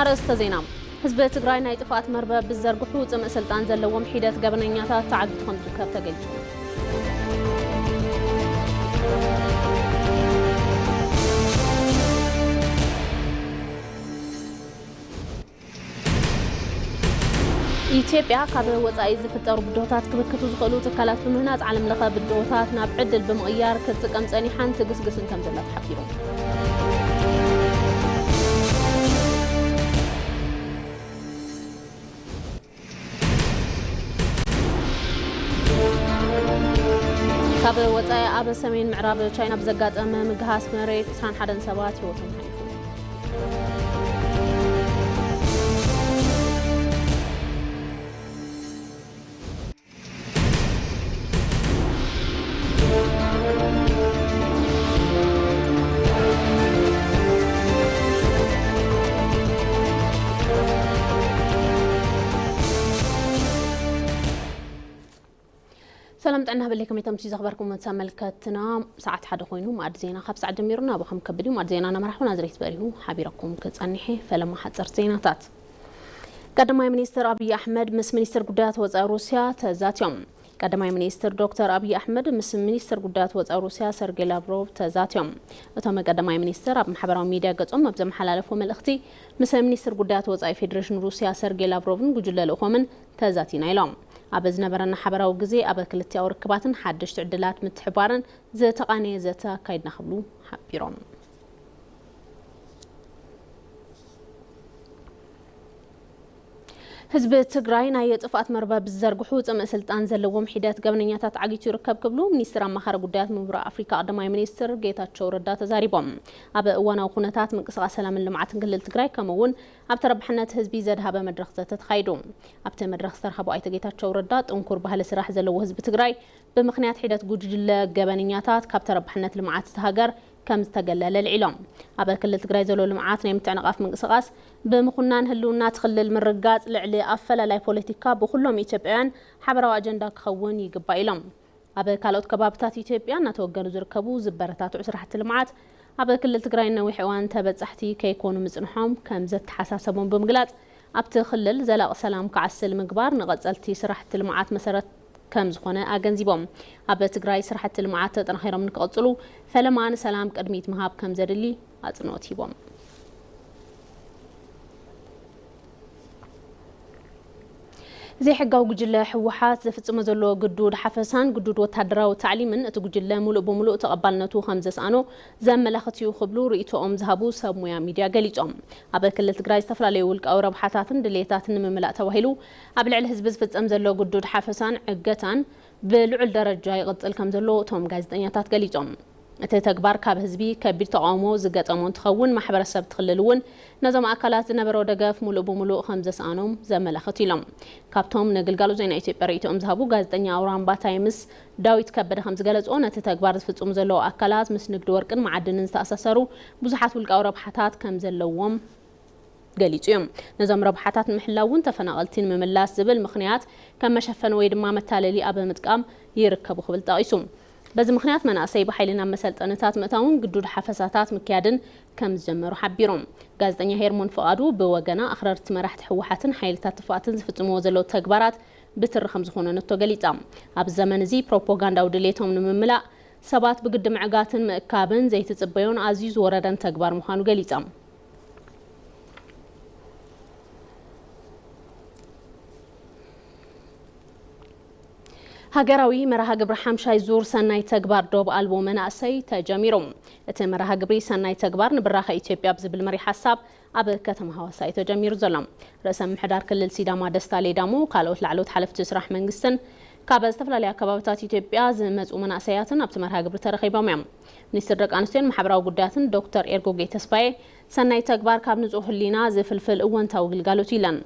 أرسط زينة حزب تግራይ ናይ ጥፋት መርበብ ብዘርግሑ ጽምእ ስልጣን ዘለዎም ሒደት ገበነኛታት ተዓጊቱ ከም ዝርከብ ተገልጹ። ኢትዮጵያ ካብ ወጻኢ ዝፍጠሩ ብድሆታት ክብክቱ ዝኽእሉ ትካላት ብምህናጽ ዓለም ለኸ ብድሆታት ናብ ዕድል ብምቕያር ክትጥቀም ጸኒሓን ትግስግስን ከም ዘላ ተሓቢሩ። ካብ ወጻኢ ኣብ ሰሜን ምዕራብ ቻይና ብዘጋጠመ ምግሃስ መሬት 21 ሰባት ህይወቶም ሓሊፉ። سلام تعنا بلكم يتمشي زخبركم متساملكتنا ساعات حدا خوينو معد زينا خب ساعة جميرنا بخم كبدي معد زينا أنا مرحبا نزريت بريو حبيركم كتصنحي فلما حصر زيناتات قدماي منيستر أبي أحمد مس منيستر قدات وزارة روسيا تزات يوم قدماي منيستر دكتور أبي أحمد مس منيستر قدات وزارة روسيا سيرجي لافروف تزات يوم وتم قدماي منيستر أب محبرة ميديا قصم مبزم حلالفهم الأختي مس منيستر قدات وزارة فيدريشن روسيا سيرجي لافروف نقول له خمن تزاتين عيلام أبزنا برنا حبرة وجزء أبى كلتي أو ركباتن حدش تعدلات متحبارن زي تقاني زي كايد نخبلو حبيرون. حزب تግራይ ናይ ጥፋት መርበብ ብዘርግሑ ጽምእ ስልጣን ዘለዎም ሒደት ገበነኛታት ዓጊቱ ይርከብ ክብሉ ሚኒስትር ኣማኻሪ ጉዳያት ምብራቕ ኣፍሪካ ቀዳማይ ሚኒስትር ጌታቸው ረዳ ተዛሪቦም። ኣብ እዋናዊ ኩነታት ምንቅስቓስ ሰላምን ልምዓትን ክልል ትግራይ ከምኡውን ኣብ ተረባሕነት ህዝቢ ዘድሃበ መድረኽ ተተኻይዱ። ኣብቲ መድረኽ ዝተረኸቡ ኣይተ ጌታቸው ረዳ ጥንኩር ባህሊ ስራሕ ዘለዎ ህዝቢ ትግራይ ብምኽንያት ሒደት ጉጅለ ገበነኛታት ካብ ተረባሕነት ልምዓት ተሃገር كم تجلل العلم. أبى كل تجري زلول معاتنا يمتعنقف من قصاص بمخنان هلونا تخلل من رجات لعلي أفلا لا بوليتيكا بخلهم يتبعان حبروا أجندة خون يجب علم. أبى كالوت كبابتات يتبعان نتوجه زركبو زبرتات عسر حتى المعات. أبى كل تجري إنه حيوان تبت صحتي كيكونوا مزنحهم كم زت حساسهم بمجلات. أبتخلل زلاء سلام كعسل مقبار نغزلتي سرحت المعات مسرت كم زخنا أجنزيبهم أبى تجري سرحت المعات تنخير من قصلو فلما أنا سلام قدميت مهاب كم زرلي أتنوتيبهم زي حقا وجل حوحات زفت مزلو قدود حفسان قدود وتهدرا وتعليمن اتوجل ملؤ بملؤ تقبلنتو 5 سنه زملختيو خبلو ريتو ام ذهبو سمويا ميديا قليصوم ابل كل تግራይ استفلالي ولق او ربحاتاتن دليتاتن مملاء توهيلو ابل على حزب زفصم زلو قدود حفسان عقتان بلعل درجه يقصل كم زلو توم غازطኛታት قليصوم تتكبر كاب حزبي كبير تقامو زغطمون تخون محبرسب تخللون نظام اكلات نبرو دغف ملؤ بملؤ 5 سنوم زملختيلم كابتوم نغلغالو زينا ኢትዮጵያ ሪኢቶም ዝሃቡ ጋዜጠኛ አውራምባ ታይምስ ዳዊት ከበደ ከም ዝገለጾ ነቲ ተግባር ዝፍጽሙ ዘለው አካላት ምስ ንግዲ ወርቅን ማዕድንን ዝተኣሳሰሩ ብዙሓት ውልቃዊ ረብሓታት ከም ዘለዎም ገሊጹ እዮም ነዞም ረብሓታት ምሕላውን ተፈናቀልቲን ምምላስ ዝብል ምኽንያት ከም መሸፈን ወይ ድማ መታለሊ ኣብ ምጥቃም ይርከቡ ክብል ጠቂሱ በዚ ምኽንያት መናእሰይ በኃይልና መሰልጠነታት መታውን ግዱድ ሓፈሳታት ምክያድን ከም ዝጀመሩ ሓቢሮም ጋዜጠኛ ሄርሞን ፈቃዱ ብወገና ኣኽረርቲ መራሕቲ ሕወሓትን ሓይልታት ተፋትን ዝፍጽምዎ ዘለው ተግባራት ብትሪ ከም ዝኾነ ነቶ ገሊጻ ኣብ ዘመን እዚ ፕሮፓጋንዳዊ ድሌቶም ንምምላእ ሰባት ብግዲ ምዕጋትን ምእካብን ዘይትጽበዮን ኣዝዩ ዝወረደን ተግባር ምዃኑ ገሊጻ هاجراوي مرها جبر حمشاي زور سناي تكبر دوب ألبو مناسي تجميرهم. اتى مرها جبري سناي تكبر نبرها إثيوبيا بزبل مري حساب أبد كتم هواساي تجمير زلم. رسم حدار كل السيدامة دستالي دامو قالوا لعلوت حلف تسرح من قسن كابل استفل عليها كبابتات إثيوبيا زمت ومناسياتن أبت مرها جبر ترخيبا ميم. نستدرك أنستين محبرة وجداتن دكتور إيرجو جيتسباي سناي تكبر كابنز أهلينا زفلفل أون تاوجل قالوا تيلن.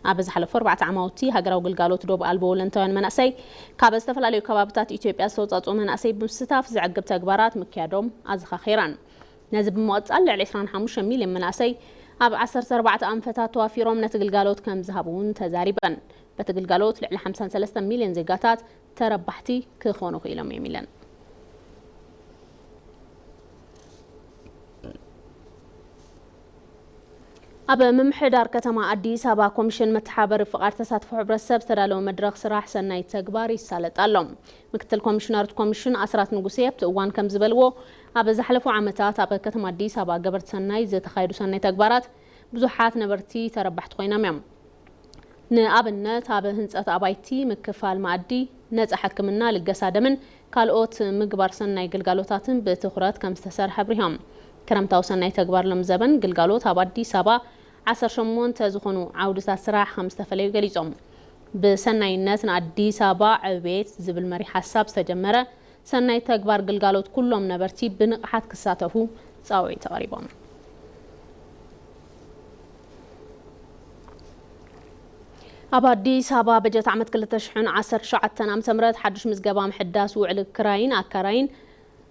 أبز حلف 4 عاموتي هاجروا قلقالوت دوب ألبو لنتوان مناسي كابز تفلاليو كبابتات إثيوبيا صوتات ومناسي بمستاف زعقب تكبارات مكيادهم أزخا خيران نازب مواتسال على 25 مليون مناسي أب 14 أنفتات توافيرهم نتقلقالوت كم ذهبون تزاربا بتقلقالوت على 53 مليون زيقاتات تربحتي كخونو خيلهم يميلان أبا ممحدار كتما أديس أبا كومشن متحابر فقار تساتف عبر السبت تدالو مدرغ سراح سناي تكباري سالت ألوم مكتل كومشنارت كومشن أسرات نقوسية بتقوان كم زبلو أبا زحلفو عمتات أبا كتما أديس أبا قبرت سناي زي تخايدو سناي تكبارات بزوحات نبرتي تربحت خوينا ميم نأبنات أبا هنسات أبايتي مكفال معدي ناس أحكمنا للقسادة من كالوت مقبار سناي قلقالوتاتن بتخرات كم استسار حبريهم كرمتاو سناي تكبار لمزبن قلقالوت أبا أديس أبا 18 تزخونو عودة سراح 5 فليو قليزهم بسناي الناس أديس أبا عبيت زبل مري حساب استجمرة سناي تكبار قلقالوت كلهم نبرتي بنقحات كساتهو تساوي تقريبا أبا أديس أبا بجت عمد كل تشحن 10 شعتنا متمرد حدش مزقبا محداس وعلى كراين أكراين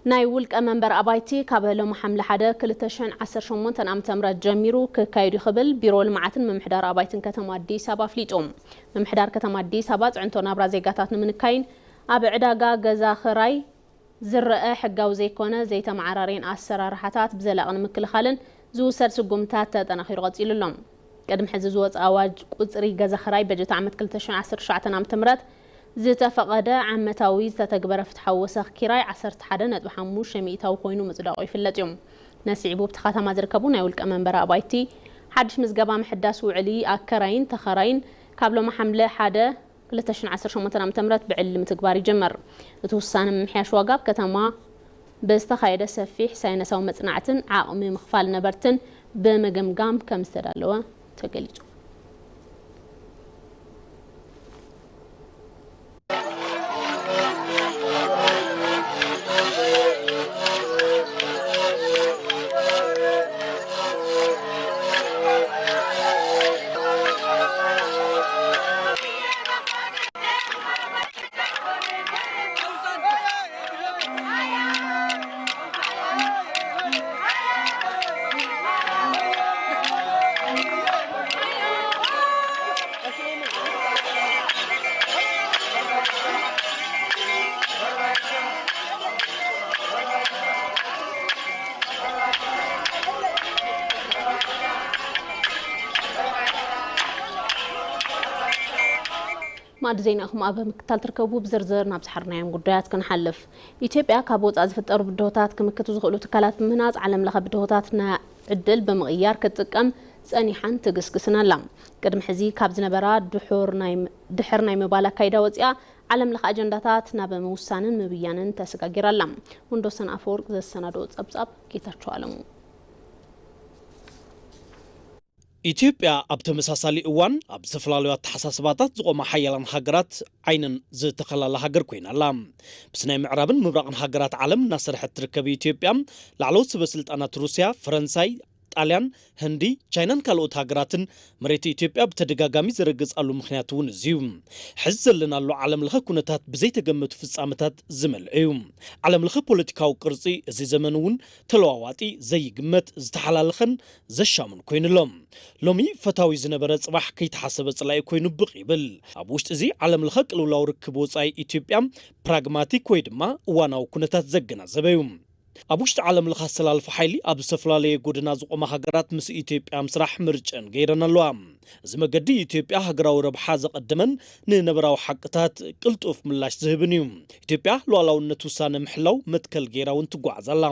نايولك أمنبر أبايتي كابلو محمل حدا كل تشحن 10 شمونتن أم تمرد جميرو كايدي خبل بيرو المعاتن ممحدار أبايتن كتم أديس أبا فليتهم ممحدار كتم أديس أبا عنتو نابرا زيقاتاتنا من كاين أبا عداقا غزا خراي زرقا حقاو زيكونا زي تمعرارين أسرا رحاتات بزلاقن مكل خالن زو سرسو قمتات تنخير غطيل اللهم قدم حززوات أواج قصري غزا خراي بجت عمد كل تشحن 10 شعتنا أم تمرد زيتا فقدا عمتاوي تتكبر فتح وسخ كراي 10 حدا بحموش ميتاو كوينو مصداقي في اللتيوم ناس عيبو بتخاتا ما زركبونا يقولك أمن برا بايتي حدش مزقبا محداس وعلي أكراين تخراين كابلو محمله حدا كل تشن 10 شمتنا متمرت بعلم تكباري جمر توسان محياش واقاب كتما بستخايدة سفيح ساينساو مصنعتن عاقمي مخفال نبرتن بمقمقام كمستدالوا تقليدو ما دزيناكم أبا مكتال تركبوا بزرزر نابز حرنايم قدرات كنحلف إثيوبيا كابوت أزفتر بدهوتات كمكتو زغلو تكالات مهناز علم لها بدهوتاتنا عدل بمغيار كتقم سانيحان تقسقسنا لام قدم حزي كابز نبرا دحر ناي مبالا كايدا وزيا علم لها أجنداتات نابا موسانن مبيانن تسقاقير اللام وندوسن أفورق زي السنادوز أبزاب كيترشو علمو ኢትዮጵያ ኣብ ተመሳሳሊ እዋን ኣብ ዝተፈላለዩ ተሓሳስባታት ዝቆማ ሓያላን ሃገራት ዓይነን ዝተኸላላ ሃገር ኮይና ኣላ ብስናይ ምዕራብን ምብራቕን ሃገራት ዓለም እናሰርሐት ትርከብ ኢትዮጵያ ላዕለዎት ሰበስልጣናት ሩስያ ፈረንሳይ ጣልያን ህንዲ ቻይናን ካልኦት ሃገራትን መሬት ኢትዮጵያ በተደጋጋሚ ዝረገጻሉ ምክንያት እውን እዚዩ ሕዝ ዘለናሉ ዓለም ለኸ ኩነታት ብዘይተገመቱ ፍጻመታት ዝመልአ እዩ ዓለም ለኸ ፖለቲካዊ ቅርጺ እዚ ዘመን እውን ተለዋዋጢ ዘይግመት ዝተሓላለኸን ዘሻምን ኮይኑሎም ሎሚ ፈታዊ ዝነበረ ጽባሕ ከይተሓሰበ ጽላኢ ኮይኑ ብቕ ይብል ኣብ ውሽጢ እዚ ዓለም ለኸ ቅልውላው ርክብ ወጻኢ ኢትዮጵያ ፕራግማቲክ ወይ ድማ እዋናዊ ኩነታት ዘገናዘበ እዩ ኣብ ውሽጢ ዓለም ለኸ ኣሰላልፎ ሓይሊ ኣብ ዝተፈላለየ ጎደና ዝቆማ ሃገራት ምስ ኢትዮጵያ ምስራሕ ምርጨን ገይረን ኣለዋ እዚ መገዲ ኢትዮጵያ ሃገራዊ ረብሓ ዘቐደመን ንነበራዊ ሓቅታት ቅልጡፍ ምላሽ ዝህብን እዩ ኢትዮጵያ ሉዓላውነት ውሳነ ምሕላው መትከል ገይራ እውን ትጓዓዝ ኣላ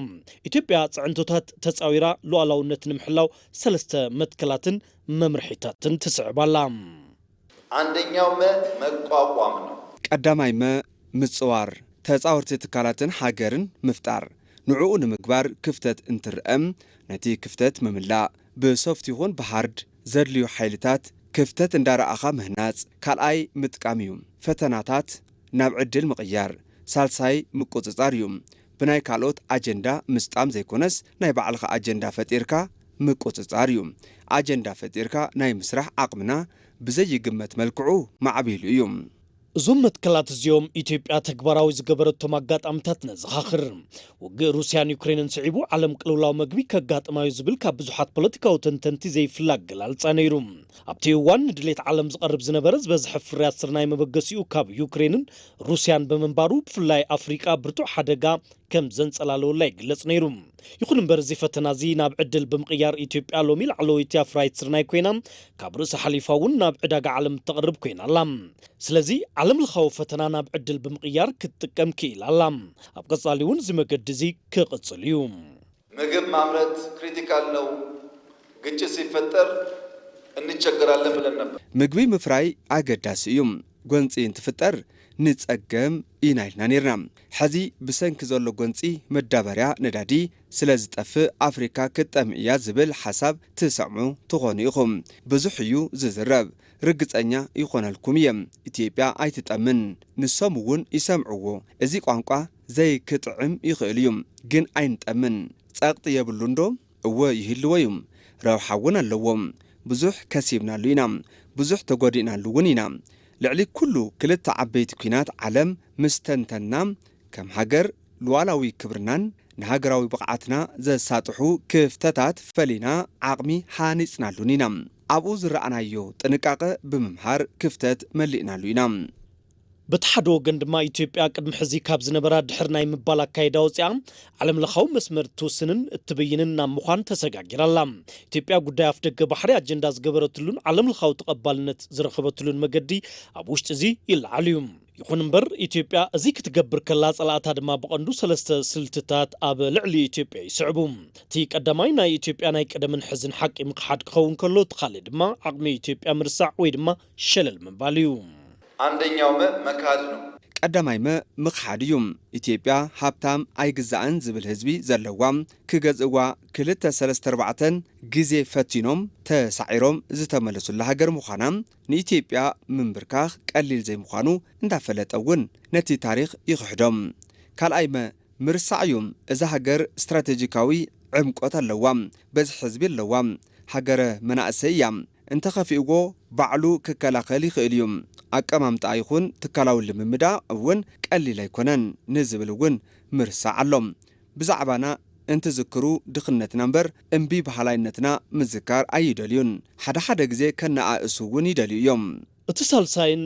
ኢትዮጵያ ጽዕንቶታት ተጻዊራ ሉዓላውነት ንምሕላው ሰለስተ መትከላትን መምርሒታትን ትስዕብ ኣላ አንደኛው መቋቋም ነው ቀዳማይ ምጽዋር ተጻወርቲ ትካላትን ሃገርን ምፍጣር ንዑኡ ንምግባር ክፍተት እንትርአም ነቲ ክፍተት ምምላእ ብሶፍት ይኹን ብሃርድ ዘድልዩ ሓይልታት ክፍተት እንዳረኣኻ ምህናጽ ካልኣይ ምጥቃም እዩ ፈተናታት ናብ ዕድል ምቕያር ሳልሳይ ምቁጽጻር እዩ ብናይ ካልኦት ኣጀንዳ ምስጣም ዘይኮነስ ናይ ባዕልኻ ኣጀንዳ ፈጢርካ ምቁጽጻር እዩ ኣጀንዳ ፈጢርካ ናይ ምስራሕ ዓቕምና ብዘይግመት መልክዑ ማዕቢሉ እዩ እዞም መትከላት እዚኦም ኢትዮጵያ ተግባራዊ ዝገበረቶም ኣጋጣምታት ነዘኻኽር ውግእ ሩስያን ዩክሬንን ስዒቡ ዓለም ቅልውላው መግቢ ከጋጥማዩ ዝብል ካብ ብዙሓት ፖለቲካዊ ተንተንቲ ዘይፍላግ ገላልጻ ነይሩ ኣብቲ እዋን ድሌት ዓለም ዝቐርብ ዝነበረ ዝበዝሐ ፍርያት ስርናይ መበገሲኡ ካብ ዩክሬንን ሩስያን ብምንባሩ ብፍላይ ኣፍሪቃ ብርቱዕ ሓደጋ ከም ዘንጸላለወላ ይግለጽ ነይሩ ይኹን እምበር እዚ ፈተና እዚ ናብ ዕድል ብምቕያር ኢትዮጵያ ሎሚ ላዕለወይቲ ኣፍራይት ስርናይ ኮይና ካብ ርእሲ ሓሊፋ እውን ናብ ዕዳጋ ዓለም ተቕርብ ኮይና ኣላ ስለዚ ዓለም ለኻዊ ፈተና ናብ ዕድል ብምቕያር ክትጥቀም ክኢላ ኣላ ኣብ ቀጻሊ እውን እዚ መገዲ እዚ ክቕጽል እዩ ምግብ ማምረት ክሪቲካል ነው ግጭት ሲፈጠር እንቸገራለን ብለን ነበር ምግቢ ምፍራይ አገዳሲ እዩ ጎንፂ እንትፍጠር ንጸገም ኢና ኢልና ነርና ሕዚ ብሰንኪ ዘሎ ጎንፂ መዳበርያ ነዳዲ ስለዝጠፍእ ኣፍሪካ ክትጠምዕያ ዝብል ሓሳብ ትሰምዑ ትኾኑ ኢኹም ብዙሕ እዩ ዝዝረብ ርግጸኛ ይኾነልኩም እየ ኢትዮጵያ ኣይትጠምን ንሶም እውን ይሰምዕዎ እዚ ቋንቋ ዘይክጥዕም ይኽእል እዩ ግን ኣይንጠምን ጸቕጢ የብሉ እንዶ እወ ይህልዎ እዩ ረብሓ እውን ኣለዎም ብዙሕ ከሲብናሉ ኢና ብዙሕ ተጎዲእናሉ እውን ኢና ልዕሊ ኩሉ ክልተ ዓበይቲ ኩናት ዓለም ምስተንተና ከም ሃገር ሉዓላዊ ክብርናን ንሃገራዊ ብቕዓትና ዘሳጥሑ ክፍተታት ፈሊና ዓቕሚ ሃኒጽናሉን ኢና ኣብኡ ዝረኣናዮ ጥንቃቐ ብምምሃር ክፍተት መሊእናሉ ኢና በተሓደ ወገን ድማ ኢትዮጵያ ቅድሚ ሕዚ ካብ ዝነበራ ድሕር ናይ ምባል ኣካይዳ ወፂኣ ዓለም ለኻዊ መስመር ትውስንን እትብይንን ናብ ምዃን ተሰጋጊራላ ኢትዮጵያ ጉዳይ ኣፍ ደገ ባሕሪ ኣጀንዳ ዝገበረትሉን ዓለም ለኻዊ ተቐባልነት ዝረኸበትሉን መገዲ ኣብ ውሽጢ እዚ ይለዓል እዩ ይኹን እምበር ኢትዮጵያ እዚ ክትገብር ከላ ጸላእታ ድማ ብቐንዱ ሰለስተ ስልትታት ኣብ ልዕሊ ኢትዮጵያ ይስዕቡ እቲ ቀዳማይ ናይ ኢትዮጵያ ናይ ቀደምን ሕዝን ሓቂ ምክሓድ ክኸውን ከሎ እቲ ካልእ ድማ ዓቕሚ ኢትዮጵያ ምርሳዕ ወይ ድማ ሸለል ምባል እዩ አንደኛው መካድ ነው ቀዳማይ ምክሓድ እዩ ኢትዮጵያ ሃብታም ኣይግዛእን ዝብል ህዝቢ ዘለዋ ክገዝእዋ 234 ግዜ ፈቲኖም ተሳዒሮም ዝተመለሱላ ሃገር ምዃና ንኢትዮጵያ ምንብርካኽ ቀሊል ዘይምዃኑ እንዳፈለጠውን ነቲ ታሪክ ይኽሕዶም ካልኣይ ምርሳዕ እዩ እዛ ሃገር ስትራቴጂካዊ ዕምቆት ኣለዋ በዝሒ ህዝቢ ኣለዋ ሃገረ መናእሰይ እያ እንተኸፊእዎ ባዕሉ ክከላኸል ይኽእል እዩ ኣቀማምጣ ይኹን ትካላዊ ልምምዳ እውን ቀሊል ኣይኮነን ንዝብል እውን ምርሳዕ ኣሎም ብዛዕባና እንትዝክሩ ድኽነትና እምበር እምቢ ባህላይነትና ምዝካር ኣይደልዩን ሓደ ግዜ ከነኣእሱ እውን ይደልዩ እዮም እቲ ሳልሳይን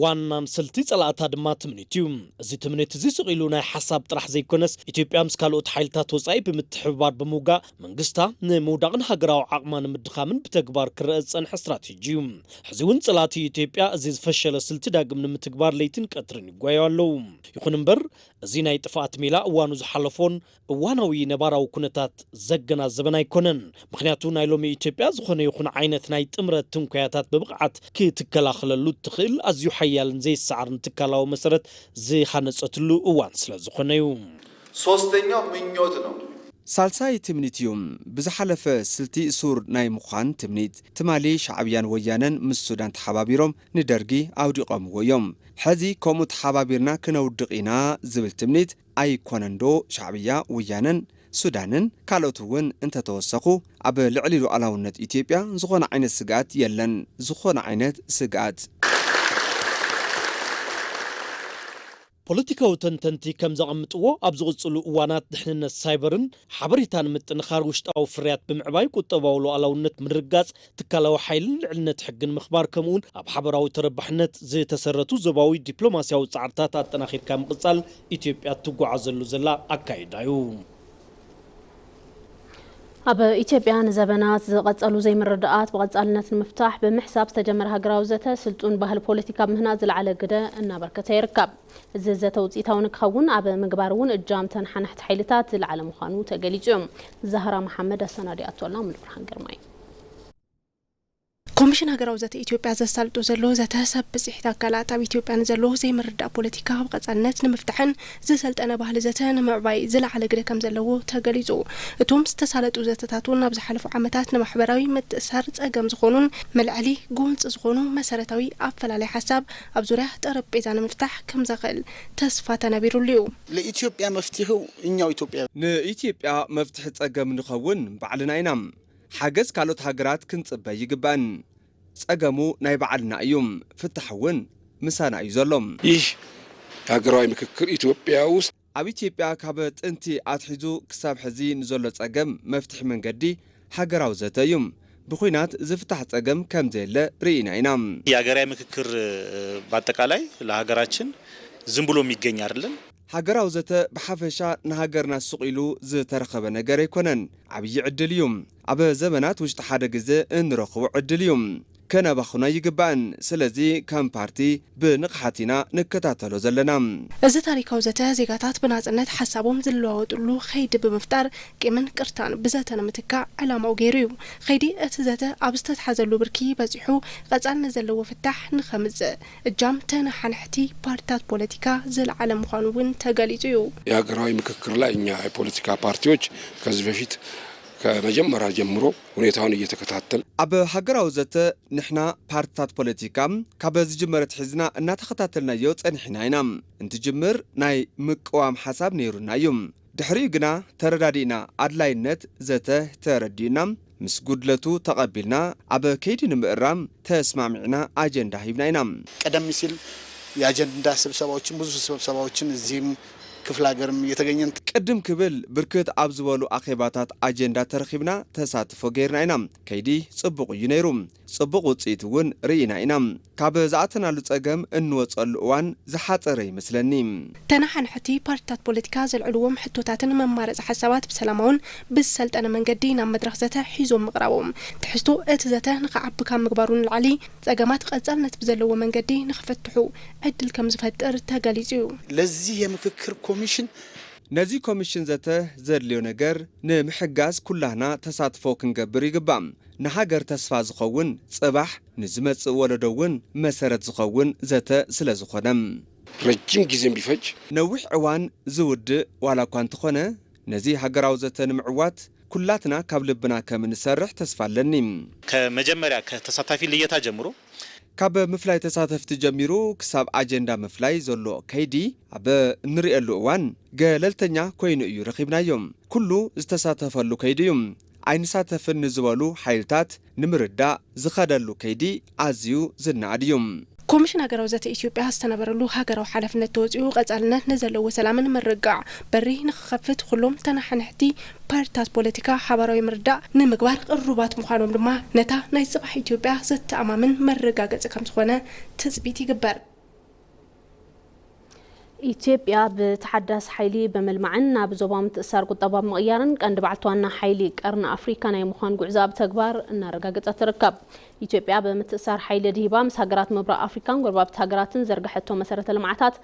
ዋናን ስልቲ ጸላእታ ድማ ትምኒት እዩ እዚ ትምኒት እዚ ስቂሉ ናይ ሓሳብ ጥራሕ ዘይኮነስ ኢትዮጵያ ምስ ካልኦት ሓይልታት ወጻኢ ብምትሕብባር ብምውጋእ መንግስታ ንምውዳቕን ሃገራዊ ዓቕማ ንምድኻምን ብተግባር ክረአ ዝጸንሐ ስትራቴጂ እዩ ሕዚ እውን ጸላእቲ ኢትዮጵያ እዚ ዝፈሸለ ስልቲ ዳግም ንምትግባር ለይትን ቀትርን ይጓዩ ኣለዉ ይኹን እምበር እዚ ናይ ጥፋኣት ሜላ እዋኑ ዝሓለፎን እዋናዊ ነባራዊ ኩነታት ዘገናዘበን ኣይኮነን ምክንያቱ ናይ ሎሚ ኢትዮጵያ ዝኾነ ይኹን ዓይነት ናይ ጥምረት ትንኮያታት በብቕዓት ክትከላኸለሉ ትኽእል ኣዝዩ ሓያልን ዘይሰዓርን ትካላዊ መሰረት ዝሃነጸትሉ እዋን ስለ ዝኾነ እዩ ሶስተኛው ምኞት ነው ሳልሳይ ትምኒት እዩ ብዝሓለፈ ስልቲ ሱር ናይ ምዃን ትምኒት ትማሊ ሻዕብያን ወያነን ምስ ሱዳን ተሓባቢሮም ንደርጊ ኣውዲቖምዎ እዮም ሕዚ ከምኡ ተሓባቢርና ክነውድቕ ኢና ዝብል ትምኒት ኣይኮነንዶ ሻዕብያ ወያነን ሱዳንን ካልኦት እውን እንተተወሰኹ ኣብ ልዕሊ ሉዓላውነት ኢትዮጵያ ዝኾነ ዓይነት ስግኣት የለን ዝኾነ ዓይነት ስግኣት ፖለቲካዊ ተንተንቲ ከም ዘቐምጥዎ ኣብ ዝቕጽሉ እዋናት ድሕንነት ሳይበርን ሓበሬታን ምጥንኻር ውሽጣዊ ፍርያት ብምዕባይ ቁጠባዊ ሉዓላውነት ምርጋጽ ትካላዊ ሓይልን ልዕልነት ሕግን ምኽባር ከምኡውን ኣብ ሓበራዊ ተረባሕነት ዝተሰረቱ ዞባዊ ዲፕሎማስያዊ ጻዕርታት ኣጠናኺርካ ምቕጻል ኢትዮጵያ ትጓዓዘሉ ዘላ ኣካይዳ እዩ ኣብ ኢትዮጵያ ንዘበናት ዝቐጸሉ ዘይምርድኣት ብቐጻልነት ንምፍታሕ ብምሕሳብ ዝተጀመረ ሃገራዊ ዘተ ስልጡን ባህሊ ፖለቲካ ምህናፅ ዝለዓለ ግደ እናበርከተ ይርከብ እዚ ዘተ ውፅኢታዊ ንክኸውን ኣብ ምግባር እውን እጃምተን ሓንሕቲ ሓይልታት ዝለዓለ ምዃኑ ተገሊጹ እዩ ዛህራ መሐመድ ኣሰናዲኣቶልና ምልብርሃን ግርማይ ኮሚሽን ሃገራዊ ዘተ ኢትዮጵያ ዘሳልጡ ዘሎ ዘተ ሰብ ብጽሕት ኣካላት ኣብ ኢትዮጵያ ንዘሎ ዘይምርዳእ ፖለቲካ ብቐጻልነት ንምፍታሕን ዝሰልጠነ ባህሊ ዘተ ንምዕባይ ዝለዓለ ግደ ከም ዘለዎ ተገሊጹ እቶም ዝተሳለጡ ዘተታት እውን ኣብ ዝሓለፉ ዓመታት ንማሕበራዊ ምትእስሳር ጸገም ዝኾኑን መልዕሊ ጎንፂ ዝኾኑ መሰረታዊ ኣፈላላይ ሓሳብ ኣብ ዙርያ ጠረጴዛ ንምፍታሕ ከም ዘኽእል ተስፋ ተነቢሩሉ እዩ ለኢትዮጵያ መፍትሄው እኛው ኢትዮጵያ ንኢትዮጵያ መፍትሒ ጸገም ንኸውን ባዕልና ኢና ሓገዝ ካልኦት ሃገራት ክንጽበይ ይግባን ጸገሙ ናይ ባዕልና እዩ ፍትሕውን ምሳና እዩ ዘሎም ይህ ሃገራዊ ምክክር ኢትዮጵያ ውስጥ ኣብ ኢትዮጵያ ካብ ጥንቲ ኣትሒዙ ክሳብ ሕዚ ንዘሎ ጸገም መፍትሒ መንገዲ ሃገራዊ ዘተ እዩ بخوينات زفتح ጸገም ከም ዘለ ርኢና ኢና የሀገራዊ ምክክር በአጠቃላይ ለሀገራችን ዝም ብሎ የሚገኝ አይደለም ሃገራው ዘተ በሐፈሻ ንሃገርና ስቂሉ ዝተረኸበ ነገር ኣይኮነን ዓብይ ዕድል እዩ ኣብ ዘመናት ውሽጢ ሓደ ግዜ እንረኽቦ ዕድል እዩ ከነባኹና ይግባን ስለዚ ከም ፓርቲ ብንቕሓቲና ንከታተሎ ዘለና እዚ ታሪካዊ ዘተ ዜጋታት ብናጽነት ሓሳቦም ዝለዋወጥሉ ኸይዲ ብምፍጣር ቂምን ቅርታን ብዘተነ ምትካዕ ዕላማው ገይሩ እዩ ኸይዲ እቲ ዘተ ኣብ ዝተተሓዘሉ ብርኪ በፂሑ ቀጻልነት ዘለዎ ፍታሕ ንኸምጽእ እጃም ተነሓንሕቲ ፓርቲታት ፖለቲካ ዝለዓለ ምዃኑ እውን ተገሊጹ እዩ የሀገራዊ ምክክር ላይ እኛ የፖለቲካ ፓርቲዎች ከዚህ በፊት ከመጀመሪያ ጀምሮ ሁኔታውን እየተከታተል ኣብ ሃገራዊ ዘተ ንሕና ፓርቲታት ፖለቲካ ካብ ዝጅመረት ሒዝና እናተኸታተልናዮ ጸኒሕና ኢና እንትጅምር ናይ ምቅዋም ሓሳብ ነይሩና እዩ ድሕሪኡ ግና ተረዳዲና ኣድላይነት ዘተ ተረዲና ምስ ጉድለቱ ተቐቢልና ኣብ ከይዲ ንምእራም ተስማሚዕና ኣጀንዳ ሂብና ኢና ቀደም ሲል የአጀንዳ ስብሰባዎችን ብዙ ስብሰባዎችን እዚህም ክፍለ ሀገርም እየተገኘን ቅድም ክብል ብርክት ኣብ ዝበሉ ኣኼባታት ኣጀንዳ ተረኺብና ተሳትፎ ገይርና ኢና ከይዲ ጽቡቕ እዩ ነይሩ ጽቡቕ ውጽኢት እውን ርኢና ኢና ካብ ዝኣተናሉ ጸገም እንወጸሉ እዋን ዝሓፀረ ይመስለኒ ተነሓንሕቲ ፓርቲታት ፖለቲካ ዘልዕልዎም ሕቶታትን መማረፂ ሓሳባት ብሰላማውን ብዝሰልጠነ መንገዲ ናብ መድረኽ ዘተ ሒዞም ምቕራቦም ትሕዝቶ እቲ ዘተ ንኸዓቢ ካብ ምግባሩን ልዓሊ ጸገማት ቀጻልነት ብዘለዎ መንገዲ ንኽፈትሑ ዕድል ከም ዝፈጥር ተገሊጹ እዩ ለዚህ የምክክር ኮሚሽን ነዚ ኮሚሽን ዘተ ዘድልዮ ነገር ንምሕጋዝ ኩላህና ተሳትፎ ክንገብር ይግባእ ንሃገር ተስፋ ዝኸውን ጽባሕ ንዝመጽእ ወለዶውን መሰረት ዝኸውን ዘተ ስለ ዝኾነም ረጅም ጊዜም ቢፈጅ ነዊሕ እዋን ዝውድእ ዋላ እኳ እንተኾነ ነዚ ሃገራዊ ዘተ ንምዕዋት ኩላትና ካብ ልብና ከም ንሰርሕ ተስፋ ኣለኒ ከመጀመሪያ ከተሳታፊ ልየታ ጀምሮ ካብ ምፍላይ ተሳተፍቲ ጀሚሩ ክሳብ ኣጀንዳ ምፍላይ ዘሎ ከይዲ ኣብ እንሪአሉ እዋን ገለልተኛ ኮይኑ እዩ ረኺብናዮም ኩሉ ዝተሳተፈሉ ከይዲ እዩ ኣይንሳተፍን ንዝበሉ ሓይልታት ንምርዳእ ዝኸደሉ ከይዲ ኣዝዩ ዝናኣድ እዩ ኮሚሽን ሃገራዊ ዘተ ኢትዮጵያ ዝተነበረሉ ሃገራዊ ሓላፍነት ተወፂኡ ቀጻልነት ንዘለዎ ሰላምን ምርጋዕ በሪ ንኽኸፍት ኩሎም ተነሓንሕቲ ፓርቲታት ፖለቲካ ሓባራዊ ምርዳእ ንምግባር ቅሩባት ምዃኖም ድማ ነታ ናይ ጽባሕ ኢትዮጵያ ዘተኣማምን መረጋገፂ ከም ዝኾነ ትጽቢት ይግበር ኢትዮጵያ በተሐዳስ ኃይሊ በመልማዕን ናብ ዞባ ምትእሳር ቁጠባ መቕያርን ቀንዲ ባዕልቷና ኃይሊ ቀርና አፍሪካ ናይ ምዃን ጉዕዛብ ተግባር እናረጋገጸት ትርከብ ኢትዮጵያ በምትእሳር ኃይሊ ድሂባ ምስ ሃገራት ምብራቕ አፍሪካን ጎረባብቲ ሃገራትን ዘርግሐቶ መሰረተ ልምዓታት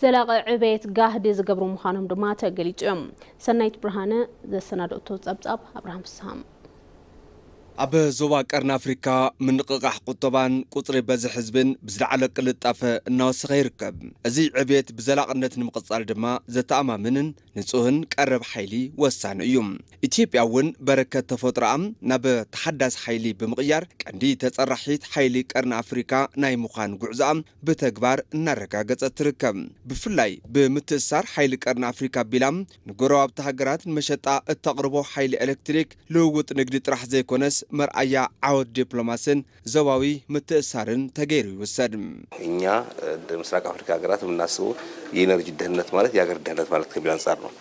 ዘላቂ ዕብየት ጋህዲ ዝገብሩ ምዃኖም ድማ ተገሊጹ እዮም ሰናይት ብርሃነ ዘሰናድእቶ ጸብጻብ አብርሃም ፍስሃም ኣብ ዞባ ቀርና አፍሪካ ምንቅቃሕ ቁጠባን ቁጥሪ በዝሒ ህዝብን ብዝለዓለ ቅልጣፈ እናወሰኸ ይርከብ እዚ ዕብየት ብዘላቅነት ንምቕጻል ድማ ዘተኣማምንን ንጹህን ቀረብ ኃይሊ ወሳኒ እዩ ኢትዮጵያ እውን በረከት ተፈጥሮኣ ናብ ተሐዳስ ኃይሊ ብምቕያር ቀንዲ ተጸራሒት ኃይሊ ቀርና አፍሪካ ናይ ምዃን ጉዕዛኣ ብተግባር እናረጋገጸት ትርከብ ብፍላይ ብምትእሳር ኃይሊ ቀርና አፍሪካ ቢላም ንጎረባብቲ ሃገራት ንመሸጣ እተቕርቦ ኃይሊ ኤሌክትሪክ ልውውጥ ንግዲ ጥራሕ ዘይኮነስ مرأيا عود دبلوماسين زواوي متأثرن تغير يوسد እኛ ምስራቅ አፍሪካ ሀገራት ምናስቡ የኤነርጂ ደህንነት ማለት የሀገር ደህንነት ማለት ከቢል አንፃር ነው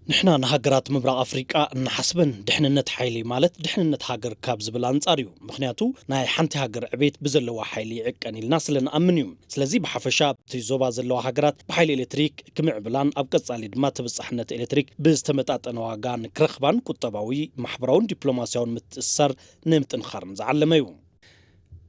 نحنا نهاجرات مبرق أفريقيا نحسبن دحننت حيلي مالت دحننت هاجر كابز بالانصاريو مخنياتو ناي حنتي هاجر عبيت بزلوا حيلي عقني الناس لنا أمنيوم سلازي بحفشاب تيزوبا زلوا هاجرات بحيلي إلكتريك كمع بلان أبقص على ما تبصحنت إلكتريك بستمتات أنواعان كرخبان كتباوي محبرون دبلوماسيون متأثر نمت انخرم زعلميوم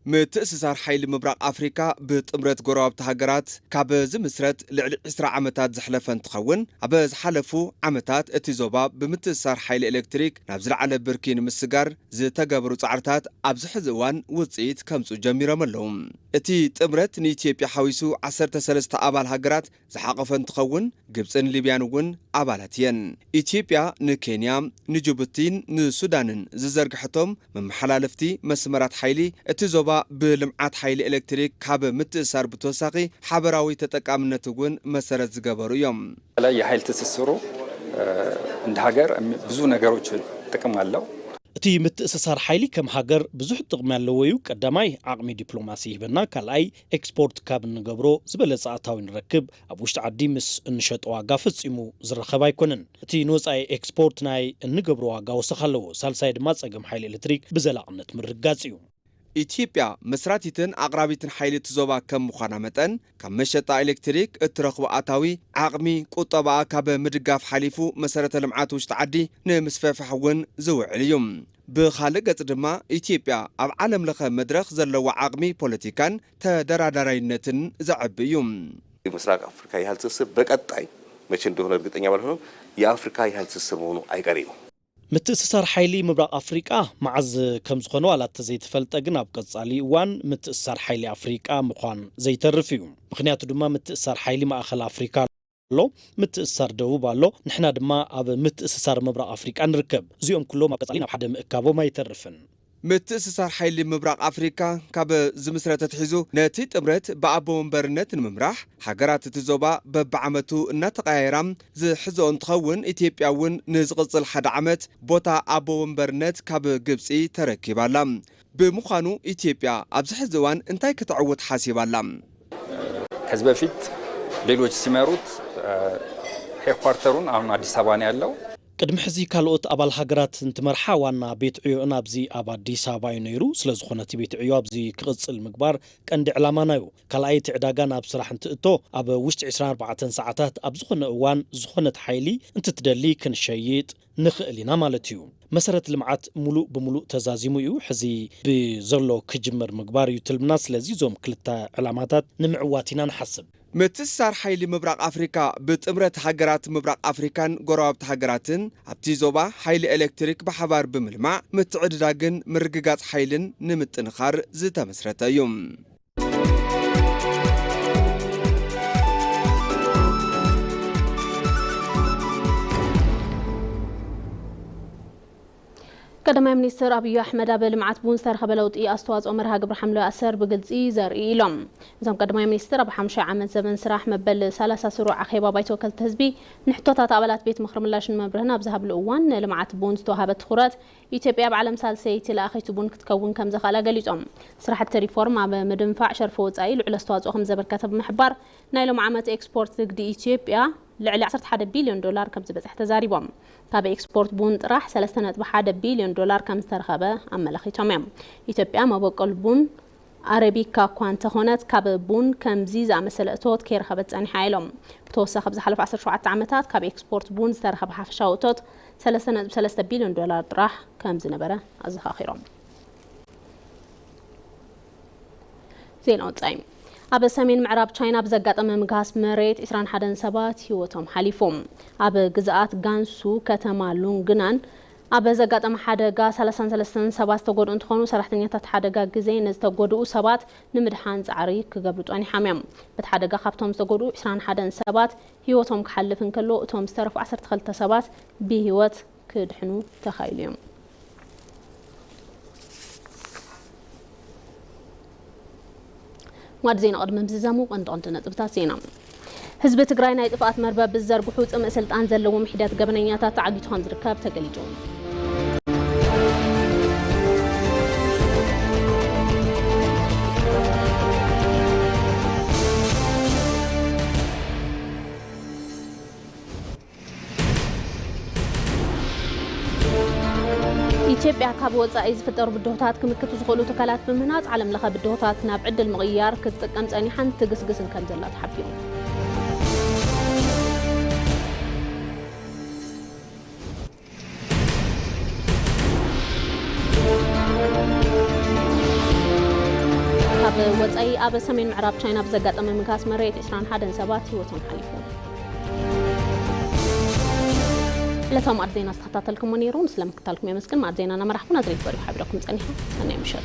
متأسسار حيل مبرق أفريقيا بتمرت قرابة هاجرات كابز مسرت لعل إسرع عمتات زحلفن تخون عبز حلفو عمتات اتزوبا بمتأسسار حيل إلكتريك نبزل على بركين مسجار زي تجابرو تعرتات عبز حزوان وتصيد كمسو جميرة ملهم اتي تمرت نيتيبيا حويسو 13 أبال هاجرات زحقفن تخون جبسن ليبيانون أبالاتين إثيوبيا نكينيا نجوبتين نسودانن زرقحتهم من محلالفتي مسمرات حيلي اتزوبا بلمعات حيل إلكتريك كاب متأثر بتوساقي حبراوي تتكامنتون مسارات زجبرو يوم. لا يحيل تسسرو عند هاجر بزو نجاروش تكمل له. تي متأسسار حيلي كم هاجر بزح تقمال لويو قداماي عقمي دبلوماسي بنا كالاي اكسبورت كاب نغبرو زبل ساعتاوي نركب ابوشت عدي مس انشط واغا فصيمو زرخبا يكونن تي نوص اي اكسبورت ناي نغبرو واغا وسخلو سالساي دما صقم حيل الكتريك بزلاقنت مرغاصيو ኢትዮጵያ መስራቲትን አቅራቢትን ኃይል ትዞባ ከም ምዃና መጠን ካብ መሸጣ ኤሌክትሪክ እትረኽቦ ኣታዊ ዓቕሚ ቁጠባ ካብ ምድጋፍ ሓሊፉ መሰረተ ልምዓት ውሽጢ ዓዲ ንምስፍሕፋሕ እውን ዝውዕል እዩ ብኻልእ ገጽ ድማ ኢትዮጵያ ኣብ ዓለም ለኸ መድረኽ ዘለዋ ዓቕሚ ፖለቲካን ተደራዳራይነትን ዘዕቢ እዩ ምስራቅ አፍሪካ የኃይል ትስስር በቀጣይ መቼ እንደሆነ እርግጠኛ ባልሆንም የአፍሪካ የኃይል ትስስር መሆኑ አይቀሬ ነው متأسسار حيلي مبرق أفريقيا معز كم زخنو على تزيد فلتقن أبقصالي وان متأسسار حيلي أفريقيا مخوان زي ترفيهم مخنياتو دما متأسسار حيلي ما أخل أفريقيا لو متأسسار دوبا لو نحنا دما أب متأسسار مبرق أفريقيا نركب زيهم كلهم أبقصالينا بحد مقابو ما يترفن متأسسار حيلي مبرق أفريقيا كاب زمسرة تحيزو ناتي تمرت بأبو مبرنت الممراح حقرات تزوبا ببعمتو ناتقايرام زي حزو انتخون إتيبياون نزغزل حد عمت بوتا أبو مبرنت كاب قبسي تركيبالام بمخانو إتيبيا أبزحزوان انتاي كتعود حاسيبالام حزب فيت ليلوج سيماروت هيكوارترون أو نادي ساباني اللو قدم حزي كالوت أبال حقرات انتمرحا وانا بيت عيونا بزي أبا دي ساباي نيرو سلازخونة بيت عيو بزي كغص المقبار كان دي علامانايو كالاي تعداقان أبسراح انتقتو أبا وشت 24 ساعتات أبزخونة اوان زخونة حيلي انت تدلي كن شايت نخقلنا مالتيو مسارة المعات ملوء بملوء تزازيمو يو حزي بزرلو كجمر مقبار يتلمنا سلازيزوم كلتا علاماتات نمعواتنا نحسب متأسسار حيلي مبرق أفريقيا بتمرت حجرات مبرق أفريكان قرابت حجراتن أبتي زوبا حيلي إلكتريك بحبار بملمع متعدداقن مرققات حيلن نمتنخار زيتا مسرتا يوم قدماء منيستر أبي أحمد أبل معتبون سر خبلوت أستواز عمرها قبل حمله أسر بقلزي زرقي لهم زم قدماء منيستر أبو حمشة عمل زمن سراح مبل ثلاثة سروع أخيبا بيت وكل تهزبي نحطوطات عبالات بيت مخرم الله شن مبرهنا بذهب الأوان لمعتبون ستوهابت خورات يتبقى بعلم سالسيتي لأخي تبون كتكون كم زخالة قليزهم سراحة الريفورم عب مدنفع شرفوت أيل وعلى استواز أخم زبر كتب محبار نايلو معامة إكسبورت دي إثيوبيا لعلي 10 بليون دولار كم زبزح تزاريبهم كاب إكسبورت بوند راح 3.1 بليون دولار كم استرخبه أما لخي تمام إثيوبيا ما بقول بون عربيكا كوانتا هونات كاب بون كم زيزا مسألة توت كير خبت عن حيلهم بتوسخ بزحلف 10 عامتات كاب إكسبورت بوند استرخب حفشة توت 3 بليون دولار راح كم زنبرة أزخاخيرهم زين أوتايم أب سمين معراب تشاينا بزقات أمام غاز مريت إسران حدن سبات يوتهم حليفهم أب جزءات غانسو كتما لونغنان أب زقات أم حدا غاز سلسان سبات تقول انتخونو سرحتنيا تتحدقا جزين تقولو سبات نمدحان زعري كقبلتو أني حميم بتحدقا خبتهم تقولو إسران حدن سبات يوتهم كحلفن كلو توم سترف 10 سبات بهيوت كدحنو تخيليهم وادزين قدم مززامو قنطنتنا طبتاسينا حزب تግራይ ናይ ጥፋት መርበብ ብዘርግሑ ጽምእ ስልጣን ዘለዎም ሒደት ገበነኛታት ተዓጊቶን ዝርከብ ተገሊጹ ኢትዮጵያ ካብ ወጻኢ ዝፍጠሩ ብድሆታት ክምክቱ ዝኽእሉ ትካላት ብምናጽ ዓለም ለኸ ብድሆታት ናብ ዕድል ምቕያር ክትጥቀም ጸኒሓን ትግስግስን ከም ዘላ ተሓቢሩ ካብ ወጻኢ ኣብ ሰሜን ምዕራብ ቻይና ብዘጋጠመ ምንካስ መሬት 21 ሰባት ህይወቶም ሓሊፉ لتم أرزينا استخدمتكم منيرون سلامك تالكم يا مسكين مع أرزينا أنا مرحبا نزريت بريو حبيركم ثانية مشات